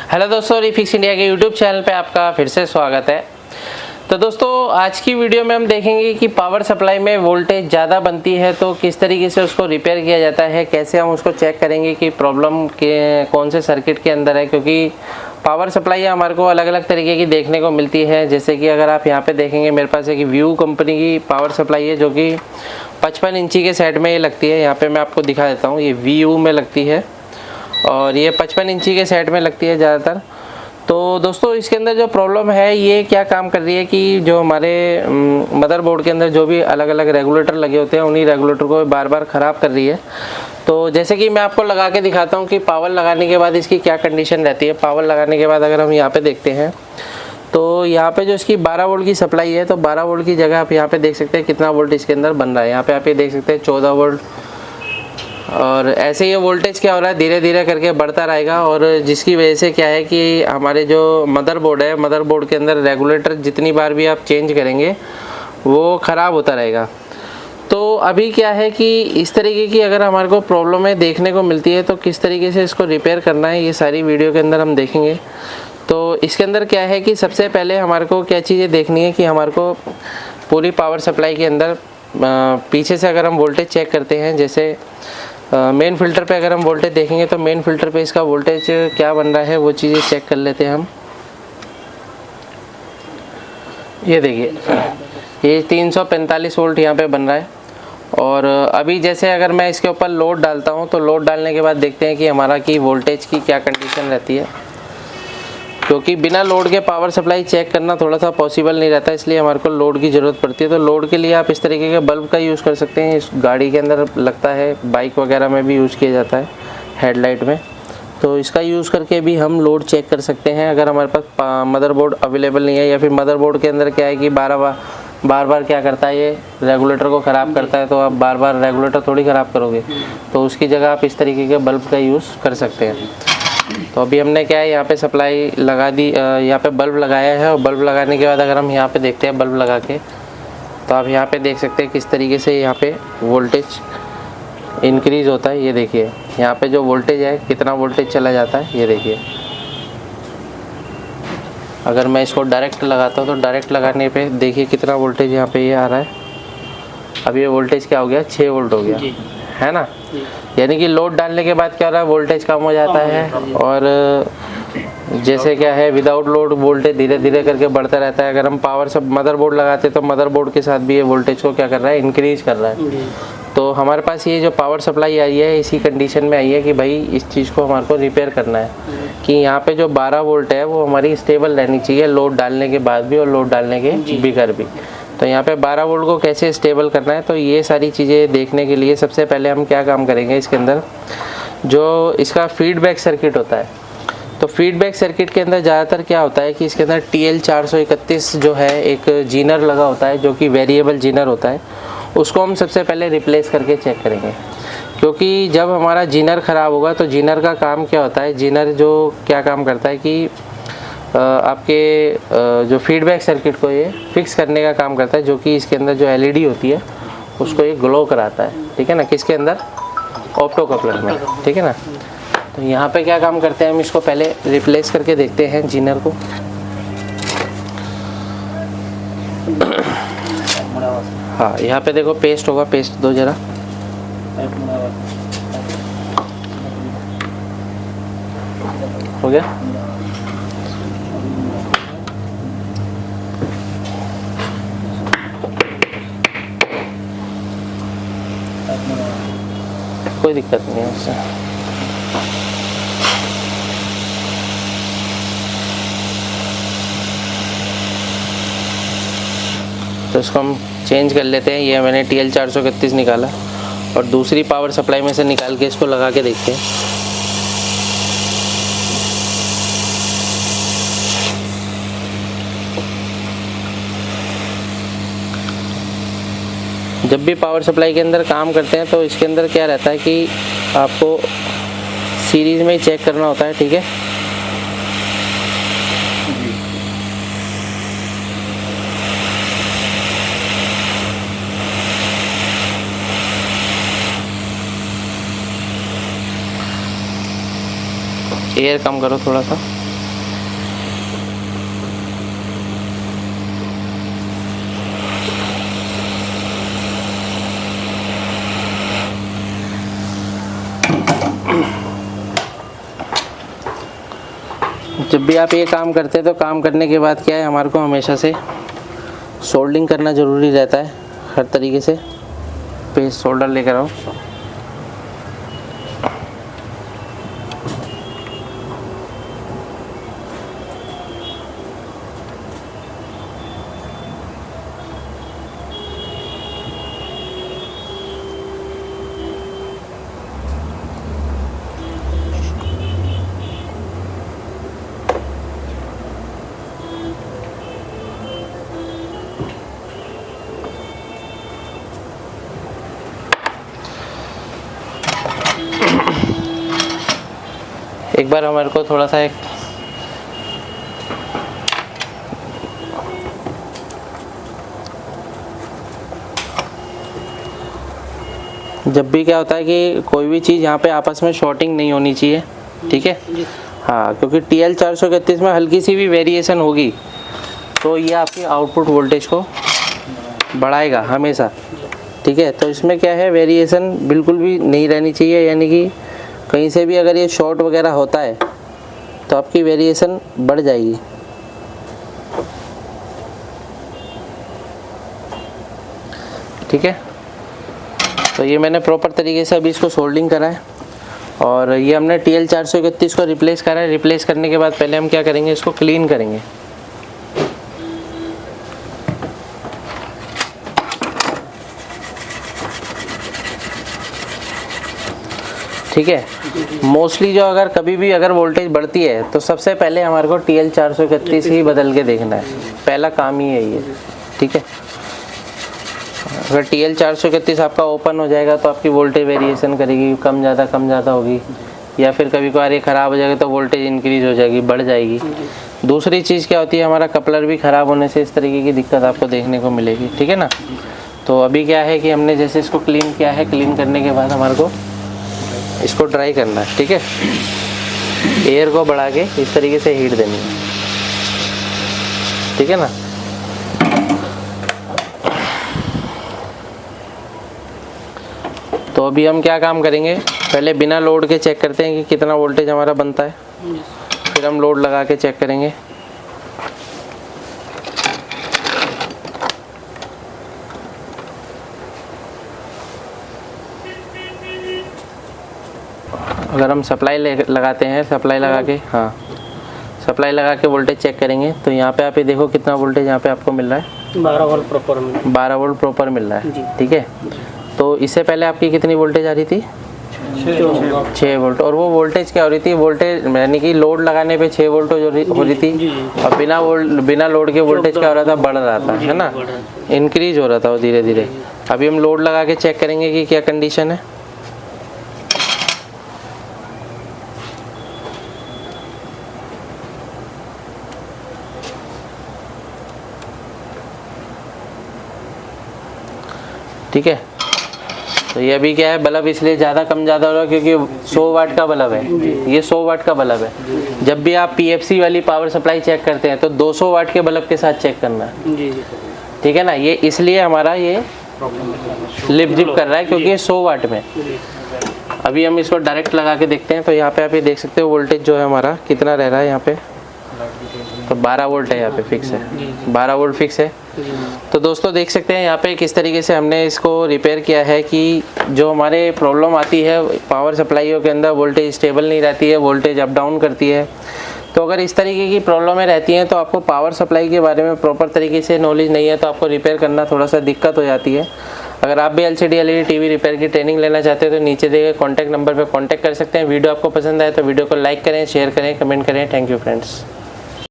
Hello दोस्तों, refix India के YouTube channel पे आपका फिर से स्वागत है। तो दोस्तों, आज की वीडियो में हम देखेंगे कि पावर सप्लाई में वोल्टेज ज़्यादा बनती है तो किस तरीके से उसको रिपेयर किया जाता है, कैसे हम उसको चेक करेंगे कि प्रॉब्लम के कौन से सर्किट के अंदर है। क्योंकि पावर सप्लाई हमारे को अलग अलग तरीके की देखने को मिलती है। जैसे कि अगर आप यहाँ पे देखेंगे, मेरे पास एक व्यू कंपनी की पावर सप्लाई है जो कि 55 इंची के सेट में ये लगती है। यहाँ पे मैं आपको दिखा देता हूँ, ये व्यू में लगती है और ये 55 इंची के सेट में लगती है ज़्यादातर। तो दोस्तों, इसके अंदर जो प्रॉब्लम है ये क्या काम कर रही है कि जो हमारे मदरबोर्ड के अंदर जो भी अलग अलग रेगुलेटर लगे होते हैं, उन्हीं रेगुलेटर को बार बार ख़राब कर रही है। तो जैसे कि मैं आपको लगा के दिखाता हूँ कि पावर लगाने के बाद इसकी क्या कंडीशन रहती है। पावर लगाने के बाद अगर हम यहाँ पे देखते हैं तो यहाँ पे जो इसकी 12 वोल्ट की सप्लाई है, तो 12 वोल्ट की जगह आप यहाँ पे देख सकते हैं कितना वोल्ट इसके अंदर बन रहा है। यहाँ पे आप ये देख सकते हैं 14 वोल्ट। और ऐसे ये वोल्टेज क्या हो रहा है, धीरे धीरे करके बढ़ता रहेगा। और जिसकी वजह से क्या है कि हमारे जो मदरबोर्ड है, मदरबोर्ड के अंदर रेगुलेटर जितनी बार भी आप चेंज करेंगे वो ख़राब होता रहेगा। तो अभी क्या है कि इस तरीके की अगर हमारे को प्रॉब्लमें देखने को मिलती है तो किस तरीके से इसको रिपेयर करना है, ये सारी वीडियो के अंदर हम देखेंगे। तो इसके अंदर क्या है कि सबसे पहले हमारे को क्या चीज़ें देखनी है कि हमारे को पूरी पावर सप्लाई के अंदर पीछे से अगर हम वोल्टेज चेक करते हैं, जैसे मेन फ़िल्टर पे अगर हम वोल्टेज देखेंगे तो मेन फ़िल्टर पे इसका वोल्टेज क्या बन रहा है वो चीज़ें चेक कर लेते हैं हम। ये देखिए, ये 345 वोल्ट यहाँ पे बन रहा है। और अभी जैसे अगर मैं इसके ऊपर लोड डालता हूँ तो लोड डालने के बाद देखते हैं कि हमारा की वोल्टेज की क्या कंडीशन रहती है। क्योंकि बिना लोड के पावर सप्लाई चेक करना थोड़ा सा पॉसिबल नहीं रहता, इसलिए हमारे को लोड की ज़रूरत पड़ती है। तो लोड के लिए आप इस तरीके के बल्ब का यूज़ कर सकते हैं। इस गाड़ी के अंदर लगता है, बाइक वगैरह में भी यूज़ किया जाता है, हेडलाइट में। तो इसका यूज़ करके भी हम लोड चेक कर सकते हैं अगर हमारे पास मदरबोर्ड अवेलेबल नहीं है, या फिर मदरबोर्ड के अंदर क्या है कि बार बार क्या करता है, ये रेगुलेटर को ख़राब करता है। तो आप बार बार रेगुलेटर थोड़ी ख़राब करोगे, तो उसकी जगह आप इस तरीके के बल्ब का यूज़ कर सकते हैं। तो अभी हमने क्या है, यहाँ पे सप्लाई लगा दी, यहाँ पे बल्ब लगाया है। और बल्ब लगाने के बाद अगर हम यहाँ पे देखते हैं बल्ब लगा के, तो आप यहाँ पे देख सकते हैं किस तरीके से यहाँ पे वोल्टेज इंक्रीज़ होता है। ये देखिए, यहाँ पे जो वोल्टेज है कितना वोल्टेज चला जाता है, ये देखिए। अगर मैं इसको डायरेक्ट लगाता हूँ तो डायरेक्ट लगाने पे देखिए कितना वोल्टेज यहाँ पे ये आ रहा है। अब ये वोल्टेज क्या हो गया, 6 वोल्ट हो गया, है ना। यानी कि लोड डालने के बाद क्या हो रहा है, वोल्टेज कम हो जाता है। और जैसे क्या है, विदाउट लोड वोल्टेज धीरे धीरे करके बढ़ता रहता है। अगर हम पावर सब मदरबोर्ड लगाते तो मदरबोर्ड के साथ भी ये वोल्टेज को क्या कर रहा है, इंक्रीज कर रहा है। तो हमारे पास ये जो पावर सप्लाई आई है इसी कंडीशन में आई है कि भाई इस चीज़ को हमारे को रिपेयर करना है कि यहाँ पे जो 12 वोल्ट है वो हमारी स्टेबल रहनी चाहिए, लोड डालने के बाद भी और लोड डालने के बिगैर भी। तो यहाँ पे 12 वोल्ट को कैसे स्टेबल करना है, तो ये सारी चीज़ें देखने के लिए सबसे पहले हम क्या काम करेंगे, इसके अंदर जो इसका फीडबैक सर्किट होता है। तो फीडबैक सर्किट के अंदर ज़्यादातर क्या होता है कि इसके अंदर TL431 जो है एक जीनर लगा होता है, जो कि वेरिएबल जीनर होता है। उसको हम सबसे पहले रिप्लेस करके चेक करेंगे। क्योंकि जब हमारा जीनर ख़राब होगा तो जीनर का काम क्या होता है, जीनर जो क्या काम करता है कि आपके जो फीडबैक सर्किट को ये फिक्स करने का काम करता है, जो कि इसके अंदर जो LED होती है उसको ये ग्लो कराता है, ठीक है ना, किसके अंदर, ऑप्टो कपलर में, ठीक है ना। तो यहाँ पे क्या काम करते हैं, हम इसको पहले रिप्लेस करके देखते हैं जीनर को। हाँ, यहाँ पे देखो पेस्ट होगा, पेस्ट दो जरा। हो गया। कोई दिक्कत नहीं है उससे। तो इसको हम चेंज कर लेते हैं। ये मैंने TL431 निकाला और दूसरी पावर सप्लाई में से निकाल के इसको लगा के देखते हैं। जब भी पावर सप्लाई के अंदर काम करते हैं तो इसके अंदर क्या रहता है कि आपको सीरीज में ही चेक करना होता है, ठीक है। एयर कम करो थोड़ा सा। जब भी आप ये काम करते हैं तो काम करने के बाद क्या है, हमारे को हमेशा से सोल्डिंग करना ज़रूरी रहता है हर तरीके से। पेस्ट सोल्डर लेकर आओ। एक बार हमारे को थोड़ा सा जब भी क्या होता है कि कोई भी चीज़ यहाँ पे आपस में शॉर्टिंग नहीं होनी चाहिए, ठीक है। हाँ, क्योंकि TL 431 में हल्की सी भी वेरिएशन होगी तो ये आपकी आउटपुट वोल्टेज को बढ़ाएगा हमेशा, ठीक है। तो इसमें क्या है, वेरिएशन बिल्कुल भी नहीं रहनी चाहिए, यानी कि कहीं से भी अगर ये शॉर्ट वगैरह होता है तो आपकी वेरिएशन बढ़ जाएगी, ठीक है। तो ये मैंने प्रॉपर तरीके से अभी इसको सोल्डिंग करा है और ये हमने TL 431 को रिप्लेस करा है। रिप्लेस करने के बाद पहले हम क्या करेंगे, इसको क्लीन करेंगे। ठीक है। मोस्टली जो अगर कभी भी अगर वोल्टेज बढ़ती है तो सबसे पहले हमारे को TL 431 ही बदल के देखना है, पहला काम ही है ये, ठीक है। अगर TL 431 आपका ओपन हो जाएगा तो आपकी वोल्टेज वेरिएशन करेगी, कम ज़्यादा होगी, या फिर कभी कभार ये ख़राब हो जाएगा तो वोल्टेज इंक्रीज हो जाएगी, बढ़ जाएगी। दूसरी चीज़ क्या होती है, हमारा कपलर भी ख़राब होने से इस तरीके की दिक्कत आपको देखने को मिलेगी, ठीक है ना। तो अभी क्या है कि हमने जैसे इसको क्लीन किया है, क्लीन करने के बाद हमारे को इसको ड्राई करना है, ठीक है। एयर को बढ़ा के इस तरीके से हीट देनी है, ठीक है ना। तो अभी हम क्या काम करेंगे, पहले बिना लोड के चेक करते हैं कि कितना वोल्टेज हमारा बनता है, फिर हम लोड लगा के चेक करेंगे। अगर हम सप्लाई लगाते हैं, सप्लाई लगा के, हाँ सप्लाई लगा के वोल्टेज चेक करेंगे तो यहाँ पे आप ये देखो कितना वोल्टेज यहाँ पे आपको मिल रहा है, 12 वोल्ट प्रॉपर मिल रहा है, ठीक है। तो इससे पहले आपकी कितनी वोल्टेज आ रही थी, 6 वोल्ट। और वो वोल्टेज क्या हो रही थी, वोल्टेज यानी कि लोड लगाने पे 6 वोल्ट हो रही थी, और बिना लोड के वोल्टेज क्या हो रहा था, बढ़ रहा था, है ना, इंक्रीज हो रहा था वो धीरे धीरे। अभी हम लोड लगा के चेक करेंगे कि क्या कंडीशन है। ठीक है। तो ये अभी क्या है, बल्ब इसलिए ज़्यादा कम ज़्यादा हो रहा है क्योंकि 100 वाट का बल्ब है, ये 100 वाट का बल्ब है। जब भी आप PFC वाली पावर सप्लाई चेक करते हैं तो 200 वाट के बल्ब के साथ चेक करना है, ठीक है ना। ये इसलिए हमारा ये लिप जिप कर रहा है क्योंकि ये 100 वाट में। अभी हम इसको डायरेक्ट लगा के देखते हैं। तो यहाँ पे आप ये देख सकते हो वोल्टेज जो है हमारा कितना रह रहा है यहाँ पे, तो 12 वोल्ट है यहाँ पे, फिक्स है, 12 वोल्ट फिक्स है। तो दोस्तों देख सकते हैं यहाँ पे किस तरीके से हमने इसको रिपेयर किया है कि जो हमारे प्रॉब्लम आती है पावर सप्लाईयों के अंदर, वोल्टेज स्टेबल नहीं रहती है, वोल्टेज अप डाउन करती है। तो अगर इस तरीके की प्रॉब्लमें रहती हैं तो आपको पावर सप्लाई के बारे में प्रॉपर तरीके से नॉलेज नहीं है तो आपको रिपेयर करना थोड़ा सा दिक्कत हो जाती है। अगर आप भी LCD LED TV रिपेयर की ट्रेनिंग लेना चाहते हैं तो नीचे दिए गए कॉन्टैक्ट नंबर पर कॉन्टैक्ट कर सकते हैं। वीडियो आपको पसंद आए तो वीडियो को लाइक करें, शेयर करें, कमेंट करें। Thank you friends.